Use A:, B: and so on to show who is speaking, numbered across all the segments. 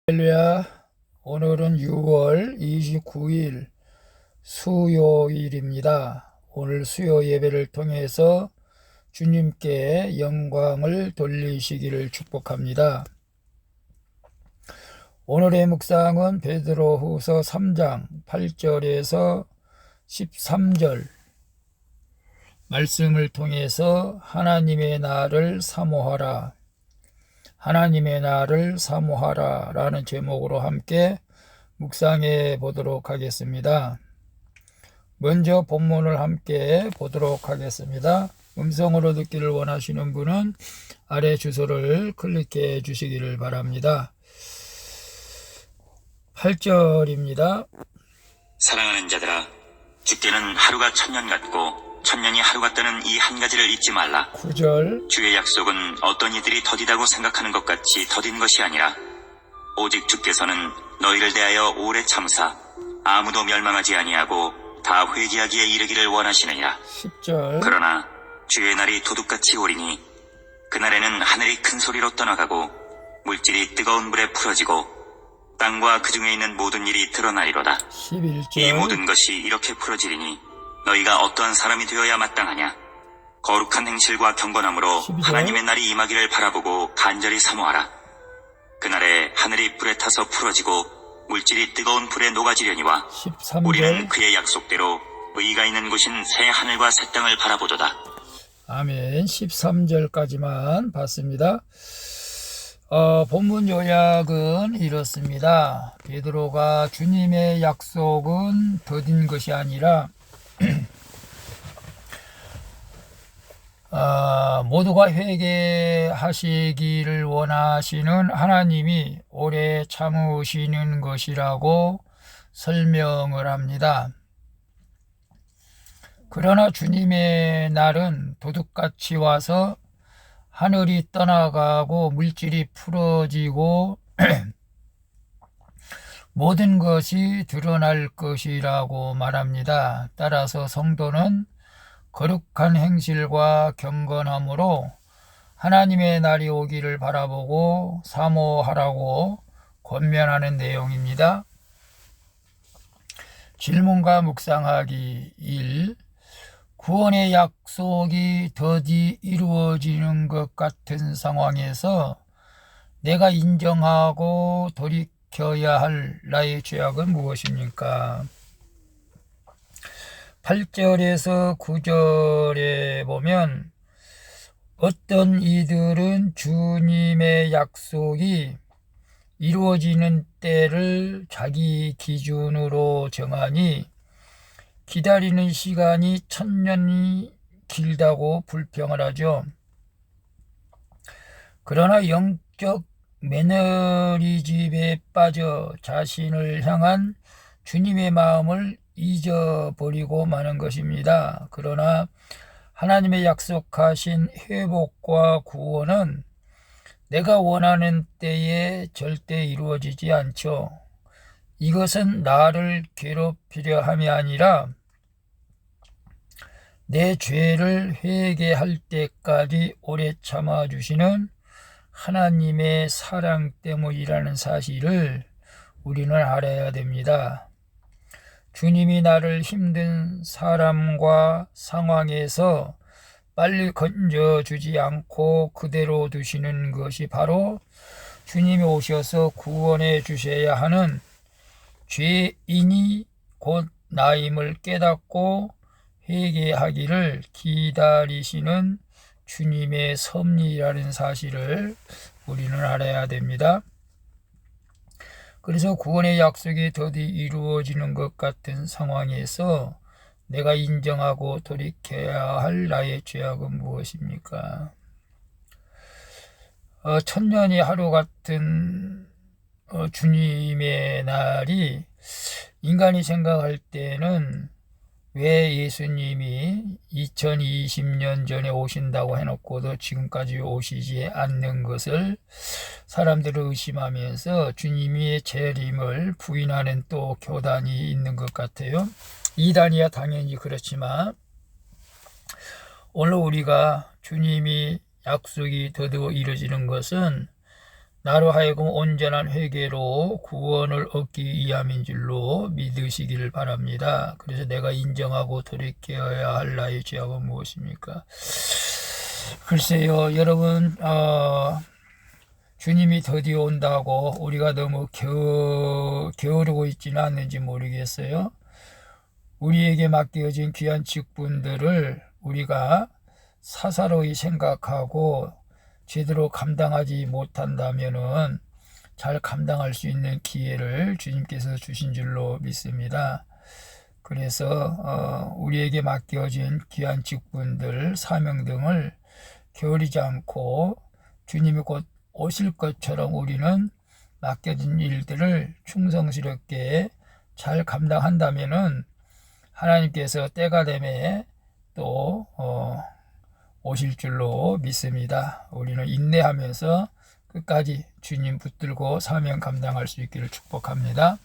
A: 할렐루야. 오늘은 6월 29일 수요일입니다. 오늘 수요 예배를 통해서 주님께 영광을 돌리시기를 축복합니다. 오늘의 묵상은 베드로후서 3장 8절에서 13절 말씀을 통해서 하나님의 날을 사모하라, 하나님의 날을 사모하라 라는 제목으로 함께 묵상해 보도록 하겠습니다. 먼저 본문을 함께 보도록 하겠습니다. 음성으로 듣기를 원하시는 분은 아래 주소를 클릭해 주시기를 바랍니다. 8절입니다.
B: 사랑하는 자들아, 주께는 하루가 천년 같고 천년이 하루 같다는 이 한 가지를 잊지 말라.
A: 9절.
B: 주의 약속은 어떤 이들이 더디다고 생각하는 것 같이 더딘 것이 아니라 오직 주께서는 너희를 대하여 오래 참으사 아무도 멸망하지 아니하고 다 회개하기에 이르기를 원하시느니라.
A: 10절.
B: 그러나 주의 날이 도둑같이 오리니 그날에는 하늘이 큰 소리로 떠나가고 물질이 뜨거운 불에 풀어지고 땅과 그 중에 있는 모든 일이 드러나리로다.
A: 11절.
B: 이 모든 것이 이렇게 풀어지리니 너희가 어떠한 사람이 되어야 마땅하냐? 거룩한 행실과 경건함으로
A: 12절.
B: 하나님의 날이 임하기를 바라보고 간절히 사모하라. 그날에 하늘이 불에 타서 풀어지고 물질이 뜨거운 불에 녹아지려니와
A: 13절.
B: 우리는 그의 약속대로 의가 있는 곳인 새 하늘과 새 땅을 바라보도다.
A: 아멘. 13절까지만 봤습니다. 본문 요약은 이렇습니다. 베드로가 주님의 약속은 더딘 것이 아니라 모두가 회개하시기를 원하시는 하나님이 오래 참으시는 것이라고 설명을 합니다. 그러나 주님의 날은 도둑같이 와서 하늘이 떠나가고 물질이 풀어지고 모든 것이 드러날 것이라고 말합니다. 따라서 성도는 거룩한 행실과 경건함으로 하나님의 날이 오기를 바라보고 사모하라고 권면하는 내용입니다. 질문과 묵상하기 1. 구원의 약속이 더디 이루어지는 것 같은 상황에서 내가 인정하고 돌이켜야 할 나의 죄악은 무엇입니까? 8절에서 9절에 보면 어떤 이들은 주님의 약속이 이루어지는 때를 자기 기준으로 정하니 기다리는 시간이 천년이 길다고 불평을 하죠. 그러나 영적 매너리즘에 빠져 자신을 향한 주님의 마음을 잊어버리고 마는 것입니다. 그러나 하나님의 약속하신 회복과 구원은 내가 원하는 때에 절대 이루어지지 않죠. 이것은 나를 괴롭히려 함이 아니라 내 죄를 회개할 때까지 오래 참아주시는 하나님의 사랑 때문이라는 사실을 우리는 알아야 됩니다. 주님이 나를 힘든 사람과 상황에서 빨리 건져주지 않고 그대로 두시는 것이 바로 주님이 오셔서 구원해 주셔야 하는 죄인이 곧 나임을 깨닫고 회개하기를 기다리시는 주님의 섭리라는 사실을 우리는 알아야 됩니다. 그래서 구원의 약속이 더디 이루어지는 것 같은 상황에서 내가 인정하고 돌이켜야 할 나의 죄악은 무엇입니까? 천년이 하루 같은 주님의 날이 인간이 생각할 때는 왜 예수님이 2020년 전에 오신다고 해놓고도 지금까지 오시지 않는 것을 사람들을 의심하면서 주님의 재림을 부인하는 또 교단이 있는 것 같아요. 이단이야 당연히 그렇지만 오늘 우리가 주님이 약속이 더디어 이루어지는 것은 나로 하여금 온전한 회개로 구원을 얻기 위함인 줄로 믿으시기를 바랍니다. 그래서 내가 인정하고 돌이켜야 할 나의 죄악은 무엇입니까? 글쎄요, 여러분, 주님이 드디어 온다고 우리가 너무 게으르고 있지는 않는지 모르겠어요. 우리에게 맡겨진 귀한 직분들을 우리가 사사로이 생각하고 제대로 감당하지 못한다면은 잘 감당할 수 있는 기회를 주님께서 주신 줄로 믿습니다. 그래서 우리에게 맡겨진 귀한 직분들, 사명 등을 게으르지 않고 주님이 곧 오실 것처럼 우리는 맡겨진 일들을 충성스럽게 잘 감당한다면은 하나님께서 때가 되매 또 오실 줄로 믿습니다. 우리는 인내하면서 끝까지 주님 붙들고 사명 감당할 수 있기를 축복합니다.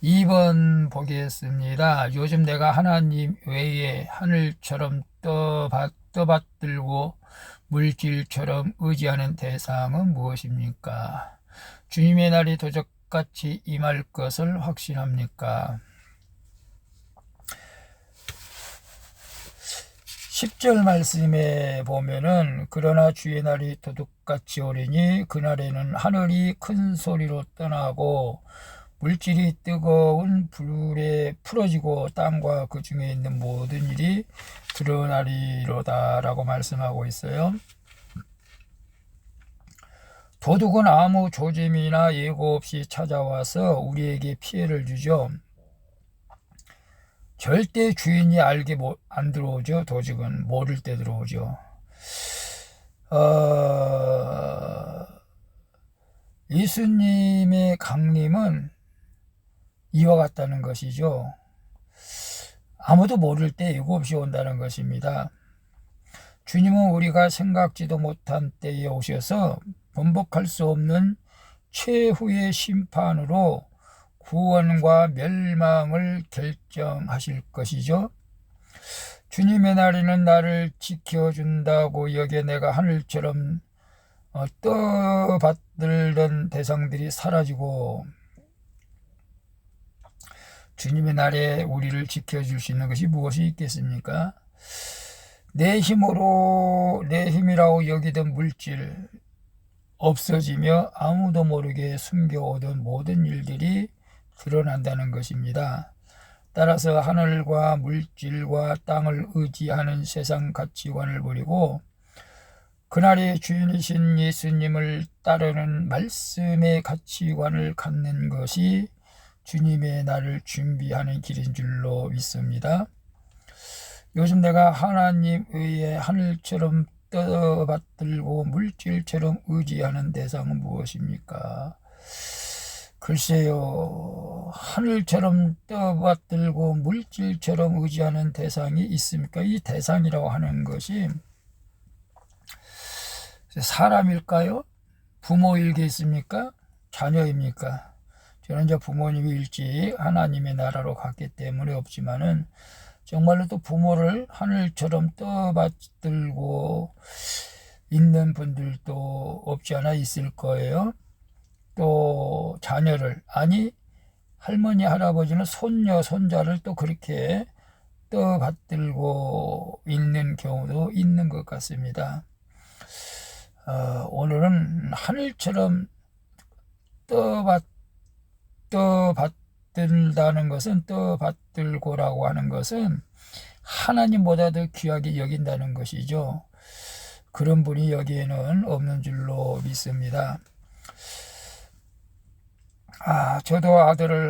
A: 2번 보겠습니다. 요즘 내가 하나님 외에 하늘처럼 떠받들고 물질처럼 의지하는 대상은 무엇입니까? 주님의 날이 도적같이 임할 것을 확신합니까? 10절 말씀에 보면은 그러나 주의 날이 도둑같이 오리니 그날에는 하늘이 큰 소리로 떠나고 물질이 뜨거운 불에 풀어지고 땅과 그 중에 있는 모든 일이 드러나리로다 라고 말씀하고 있어요. 도둑은 아무 조짐이나 예고 없이 찾아와서 우리에게 피해를 주죠. 절대 주인이 알게 안 들어오죠. 도둑은 모를 때 들어오죠. 예수님의 강림은 이와 같다는 것이죠. 아무도 모를 때 예고 없이 온다는 것입니다. 주님은 우리가 생각지도 못한 때에 오셔서 번복할 수 없는 최후의 심판으로 구원과 멸망을 결정하실 것이죠. 주님의 날에는 나를 지켜준다고 여기에 내가 하늘처럼 떠받들던 대상들이 사라지고 주님의 날에 우리를 지켜줄 수 있는 것이 무엇이 있겠습니까? 내 힘이라고 여기던 물질 없어지며 아무도 모르게 숨겨오던 모든 일들이 드러난다는 것입니다. 따라서 하늘과 물질과 땅을 의지하는 세상 가치관을 버리고 그날의 주인이신 예수님을 따르는 말씀의 가치관을 갖는 것이 주님의 날을 준비하는 길인 줄로 믿습니다. 요즘 내가 하나님 외에 하늘처럼 떠받들고 물질처럼 의지하는 대상은 무엇입니까? 글쎄요, 하늘처럼 떠받들고 물질처럼 의지하는 대상이 있습니까? 이 대상이라고 하는 것이 사람일까요? 부모이겠습니까? 자녀입니까? 저는 이제 부모님이 일찍 하나님의 나라로 갔기 때문에 없지만은 정말로 또 부모를 하늘처럼 떠받들고 있는 분들도 없지 않아 있을 거예요. 또 자녀를, 아니 할머니 할아버지는 손녀 손자를 또 그렇게 떠받들고 있는 경우도 있는 것 같습니다. 오늘은 하늘처럼 떠받들다는 것은, 떠받들고라고 하는 것은 하나님보다 더 귀하게 여긴다는 것이죠. 그런 분이 여기에는 없는 줄로 믿습니다. 저도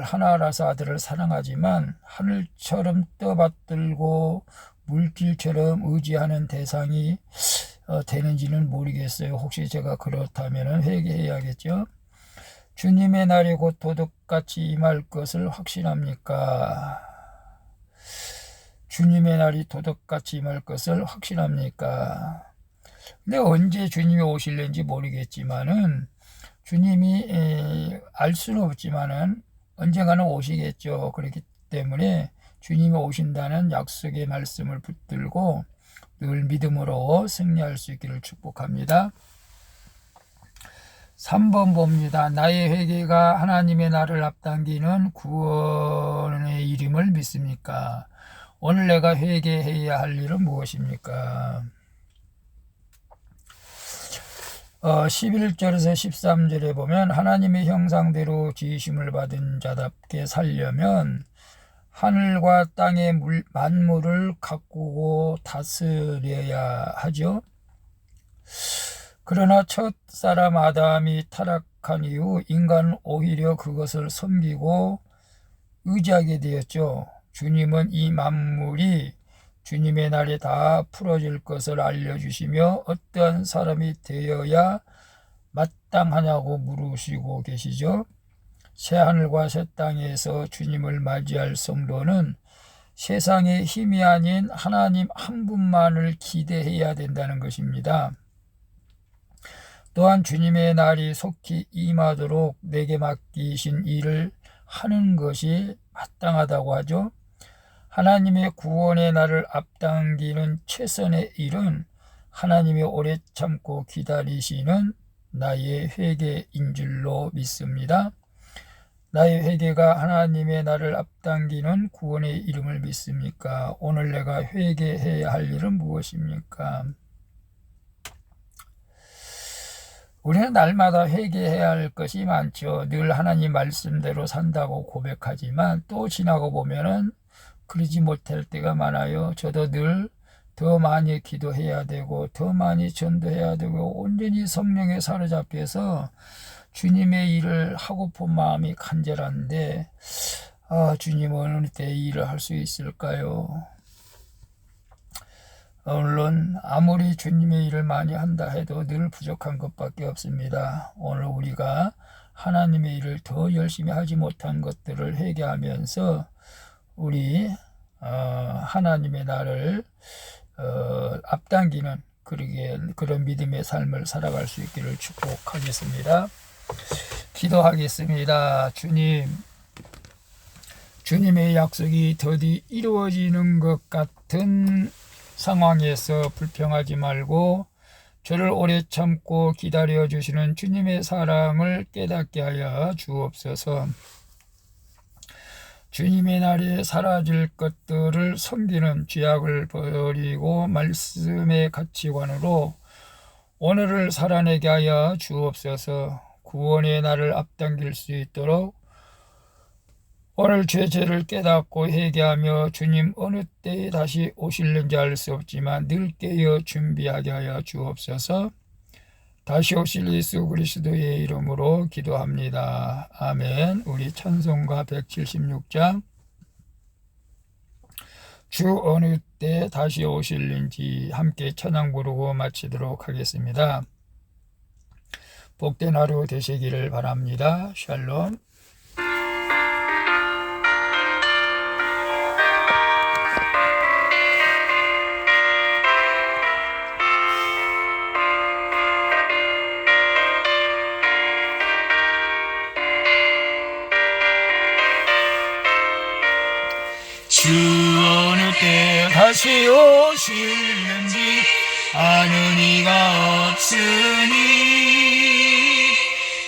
A: 하나라서 아들을 사랑하지만 하늘처럼 떠받들고 물질처럼 의지하는 대상이 되는지는 모르겠어요. 혹시 제가 그렇다면 회개해야겠죠. 주님의 날이 곧 도둑같이 임할 것을 확신합니까? 주님의 날이 도둑같이 임할 것을 확신합니까? 근데 언제 주님이 오실는지 모르겠지만은 주님이 알 수는 없지만은 언젠가는 오시겠죠. 그렇기 때문에 주님이 오신다는 약속의 말씀을 붙들고 늘 믿음으로 승리할 수 있기를 축복합니다. 3번 봅니다. 나의 회개가 하나님의 나를 앞당기는 구원의 이름을 믿습니까? 오늘 내가 회개해야 할 일은 무엇입니까? 11절에서 13절에 보면 하나님의 형상대로 지으심을 받은 자답게 살려면 하늘과 땅의 만물을 가꾸고 다스려야 하죠. 그러나 첫 사람 아담이 타락한 이후 인간은 오히려 그것을 섬기고 의지하게 되었죠. 주님은 이 만물이 주님의 날에 다 풀어질 것을 알려주시며 어떠한 사람이 되어야 마땅하냐고 물으시고 계시죠. 새하늘과 새 땅에서 주님을 맞이할 성도는 세상의 힘이 아닌 하나님 한 분만을 기대해야 된다는 것입니다. 또한 주님의 날이 속히 임하도록 내게 맡기신 일을 하는 것이 마땅하다고 하죠. 하나님의 구원의 날을 앞당기는 최선의 일은 하나님이 오래 참고 기다리시는 나의 회개인 줄로 믿습니다. 나의 회개가 하나님의 나를 앞당기는 구원의 이름을 믿습니까? 오늘 내가 회개해야 할 일은 무엇입니까? 우리는 날마다 회개해야 할 것이 많죠. 늘 하나님 말씀대로 산다고 고백하지만 또 지나고 보면은 그러지 못할 때가 많아요. 저도 늘 더 많이 기도해야 되고 더 많이 전도해야 되고 온전히 성령에 사로잡혀서 주님의 일을 하고픈 마음이 간절한데 주님은 어느 때 일을 할 수 있을까요? 물론 아무리 주님의 일을 많이 한다 해도 늘 부족한 것밖에 없습니다. 오늘 우리가 하나님의 일을 더 열심히 하지 못한 것들을 회개하면서 우리 하나님의 나를 앞당기는 그런 믿음의 삶을 살아갈 수 있기를 축복하겠습니다. 기도하겠습니다. 주님의 약속이 더디 이루어지는 것 같은 상황에서 불평하지 말고 저를 오래 참고 기다려주시는 주님의 사랑을 깨닫게 하여 주옵소서. 주님의 날에 사라질 것들을 섬기는 죄악을 버리고 말씀의 가치관으로 오늘을 살아내게 하여 주옵소서. 구원의 날을 앞당길 수 있도록 오늘 죄를 깨닫고 회개하며 주님 어느 때에 다시 오실는지 알 수 없지만 늘 깨어 준비하게 하여 주옵소서. 다시 오실 예수 그리스도의 이름으로 기도합니다. 아멘. 우리 찬송가 176장 주 어느 때 다시 오실는지 함께 찬양 부르고 마치도록 하겠습니다. 복된 하루 되시기를 바랍니다. 샬롬.
C: 주 어느 때 다시 오실는지 아는 이가 없으니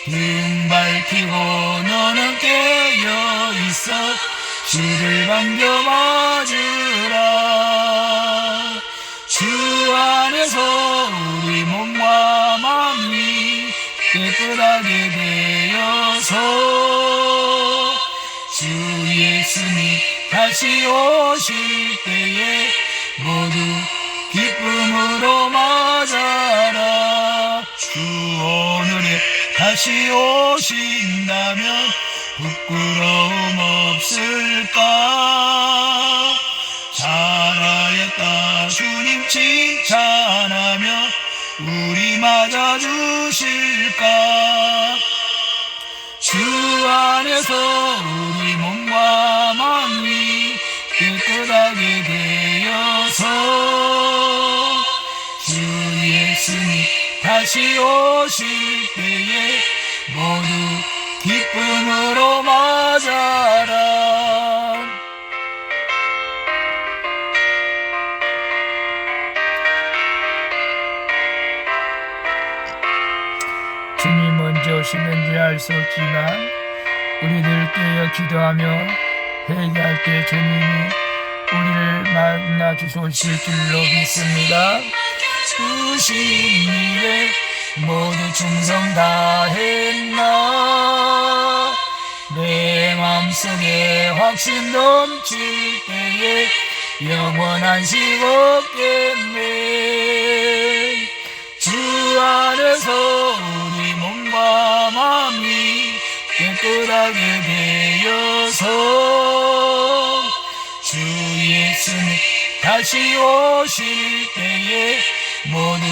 C: 등 밝히고 너는 깨어 있어 주를 반겨 맞으라. 주 안에서 우리 몸과 마음이 깨끗하게 되어서 주 예수님 다시 오실 때에 모두 기쁨으로 맞아라. 주 오늘에 다시 오신다면 부끄러움 없을까? 잘하였다 주님 칭찬하며 우리 맞아주실까? 주 안에서 우리 몸과 마음이 깨끗하게 되어서 주 예수님 다시 오실 때에 모두 기쁨으로 맞아라.
A: 주님 먼저 오시는지 알 수 없지만 우리들 깨어 기도하며 회개할 때 주님이 우리를 만나 주실 줄로 믿습니다. 주신 일에 모두 충성 다했나. 내 맘속에 확신 넘칠 때에 영원한 식 없겠네. 주 안에서 우리 몸과 마음이 깨끗하게 되어서 주 예수님 다시 오실 때에 모두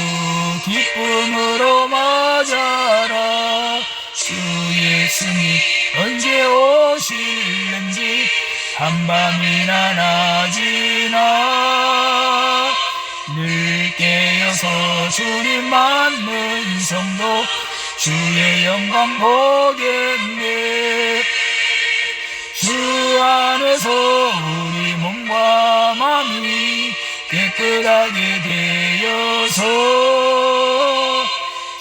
A: 기쁨으로 맞아라. 주 예수님 언제 오실는지 한밤이나 낮이나 늘 깨어서 주님 맞는 성도 주의 영광 보겠네. 주 안에서 우리 몸과 마음이 깨끗하게 되어서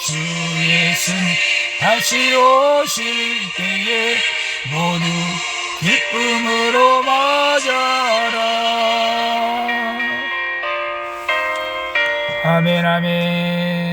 A: 주 예수님 다시 오실 때에 모두 기쁨으로 맞아라. 아멘 아멘.